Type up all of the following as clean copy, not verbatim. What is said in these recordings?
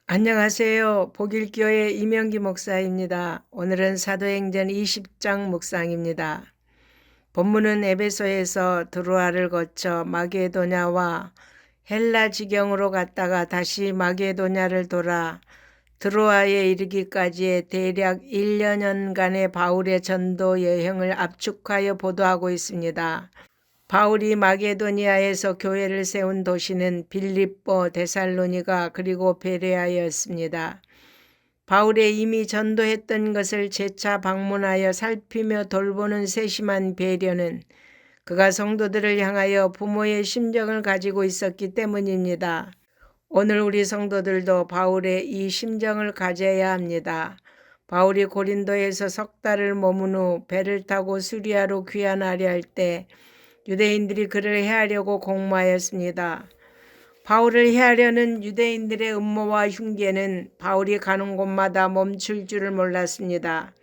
안녕하세요. 복일교회 이명기 목사입니다. 오늘은 사도행전 20장 묵상입니다. 본문은 에베소에서 드로아를 거쳐 마게도냐와 헬라 지경으로 갔다가 다시 마게도냐를 돌아 드로아에 이르기까지의 대략 1년간의 바울의 전도 여행을 압축하여 보도하고 있습니다. 바울이 마게도니아에서 교회를 세운 도시는 빌립보, 데살로니가 그리고 베레아였습니다. 바울의 이미 전도했던 것을 재차 방문하여 살피며 돌보는 세심한 배려는 그가 성도들을 향하여 부모의 심정을 가지고 있었기 때문입니다. 오늘 우리 성도들도 바울의 이 심정을 가져야 합니다. 바울이 고린도에서 석 달을 머문 후 배를 타고 수리아로 귀환하려 할 때 유대인들이 그를 해하려고 공모하였습니다. 바울을 해하려는 유대인들의 음모와 흉계는 바울이 가는 곳마다 멈출 줄을 몰랐습니다.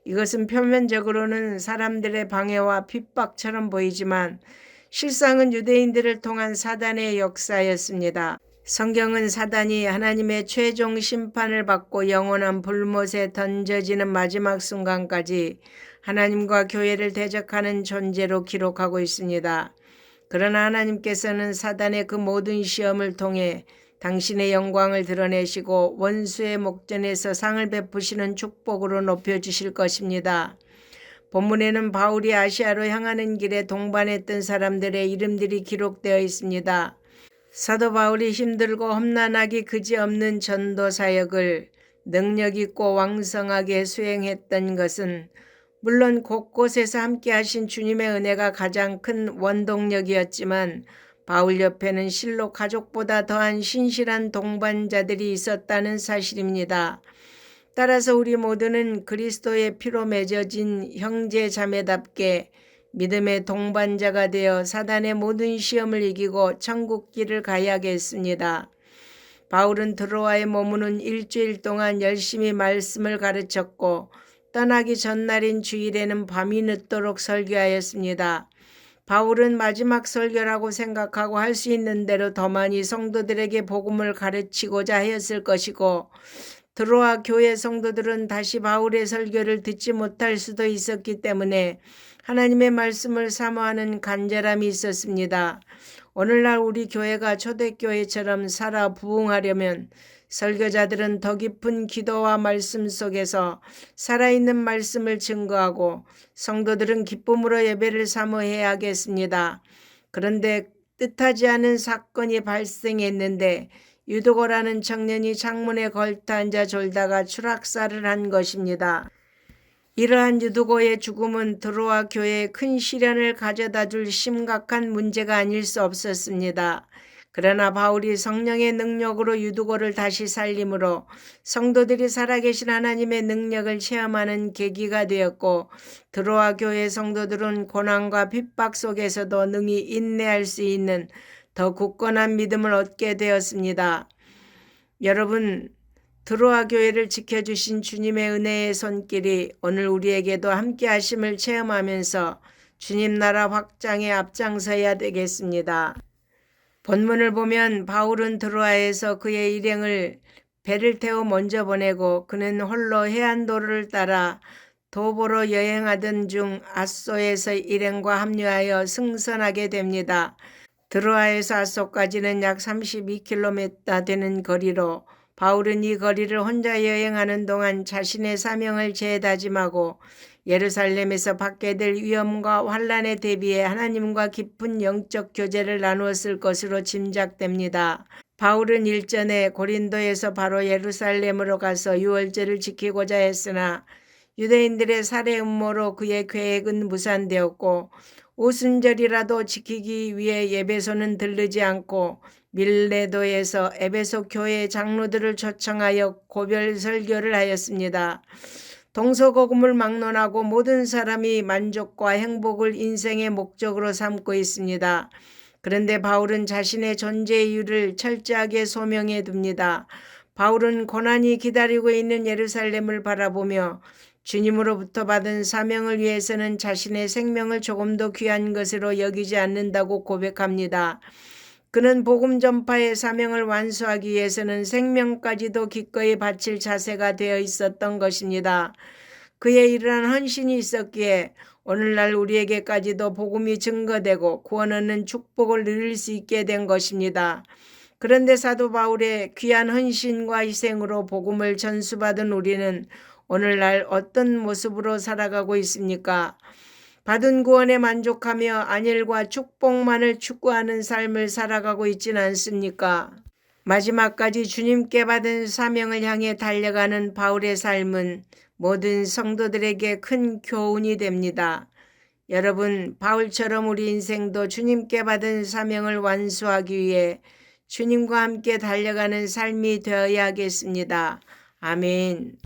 이것은 표면적으로는 사람들의 방해와 핍박처럼 보이지만 실상은 유대인들을 통한 사단의 역사였습니다. 성경은 사단이 하나님의 최종 심판을 받고 영원한 불못에 던져지는 마지막 순간까지 하나님과 교회를 대적하는 존재로 기록하고 있습니다. 그러나 하나님께서는 사단의 그 모든 시험을 통해 당신의 영광을 드러내시고 원수의 목전에서 상을 베푸시는 축복으로 높여주실 것입니다. 본문에는 바울이 아시아로 향하는 길에 동반했던 사람들의 이름들이 기록되어 있습니다. 사도 바울이 힘들고 험난하기 그지없는 전도 사역을 능력 있고 왕성하게 수행했던 것은 물론 곳곳에서 함께 하신 주님의 은혜가 가장 큰 원동력이었지만 바울 옆에는 실로 가족보다 더한 신실한 동반자들이 있었다는 사실입니다. 따라서 우리 모두는 그리스도의 피로 맺어진 형제 자매답게 믿음의 동반자가 되어 사단의 모든 시험을 이기고 천국 길을 가야겠습니다. 바울은 드로아에 머무는 일주일 동안 열심히 말씀을 가르쳤고 떠나기 전날인 주일에는 밤이 늦도록 설교하였습니다. 바울은 마지막 설교라고 생각하고 할 수 있는 대로 더 많이 성도들에게 복음을 가르치고자 하였을 것이고 드로아 교회 성도들은 다시 바울의 설교를 듣지 못할 수도 있었기 때문에 하나님의 말씀을 사모하는 간절함이 있었습니다. 오늘날 우리 교회가 초대교회처럼 살아 부흥하려면 설교자들은 더 깊은 기도와 말씀 속에서 살아있는 말씀을 증거하고 성도들은 기쁨으로 예배를 사모해야겠습니다. 그런데 뜻하지 않은 사건이 발생했는데 유두고라는 청년이 창문에 걸터 앉아 졸다가 추락사를 한 것입니다. 이러한 유두고의 죽음은 드로아 교회에 큰 시련을 가져다 줄 심각한 문제가 아닐 수 없었습니다. 그러나 바울이 성령의 능력으로 유두고를 다시 살림으로 성도들이 살아계신 하나님의 능력을 체험하는 계기가 되었고 드로아 교회 성도들은 고난과 핍박 속에서도 능히 인내할 수 있는 더 굳건한 믿음을 얻게 되었습니다. 여러분, 드로아 교회를 지켜주신 주님의 은혜의 손길이 오늘 우리에게도 함께 하심을 체험하면서 주님 나라 확장에 앞장서야 되겠습니다. 본문을 보면 바울은 드로아에서 그의 일행을 배를 태워 먼저 보내고 그는 홀로 해안도로를 따라 도보로 여행하던 중 아소에서 일행과 합류하여 승선하게 됩니다. 드로아에서 아소까지는 약 32km 되는 거리로 바울은 이 거리를 혼자 여행하는 동안 자신의 사명을 재다짐하고 예루살렘에서 받게 될 위험과 환난에 대비해 하나님과 깊은 영적 교제를 나누었을 것으로 짐작됩니다. 바울은 일전에 고린도에서 바로 예루살렘으로 가서 유월절을 지키고자 했으나 유대인들의 살해 음모로 그의 계획은 무산되었고 오순절이라도 지키기 위해 에베소는 들르지 않고 밀레도에서 에베소 교회 장로들을 초청하여 고별 설교를 하였습니다. 동서고금을 막론하고 모든 사람이 만족과 행복을 인생의 목적으로 삼고 있습니다. 그런데 바울은 자신의 존재 이유를 철저하게 소명해 둡니다. 바울은 고난이 기다리고 있는 예루살렘을 바라보며 주님으로부터 받은 사명을 위해서는 자신의 생명을 조금도 귀한 것으로 여기지 않는다고 고백합니다. 그는 복음 전파의 사명을 완수하기 위해서는 생명까지도 기꺼이 바칠 자세가 되어 있었던 것입니다. 그의 이러한 헌신이 있었기에 오늘날 우리에게까지도 복음이 증거되고 구원 얻는 축복을 누릴 수 있게 된 것입니다. 그런데 사도 바울의 귀한 헌신과 희생으로 복음을 전수받은 우리는 오늘날 어떤 모습으로 살아가고 있습니까? 받은 구원에 만족하며 안일과 축복만을 추구하는 삶을 살아가고 있지는 않습니까? 마지막까지 주님께 받은 사명을 향해 달려가는 바울의 삶은 모든 성도들에게 큰 교훈이 됩니다. 여러분, 바울처럼 우리 인생도 주님께 받은 사명을 완수하기 위해 주님과 함께 달려가는 삶이 되어야겠습니다. 아멘.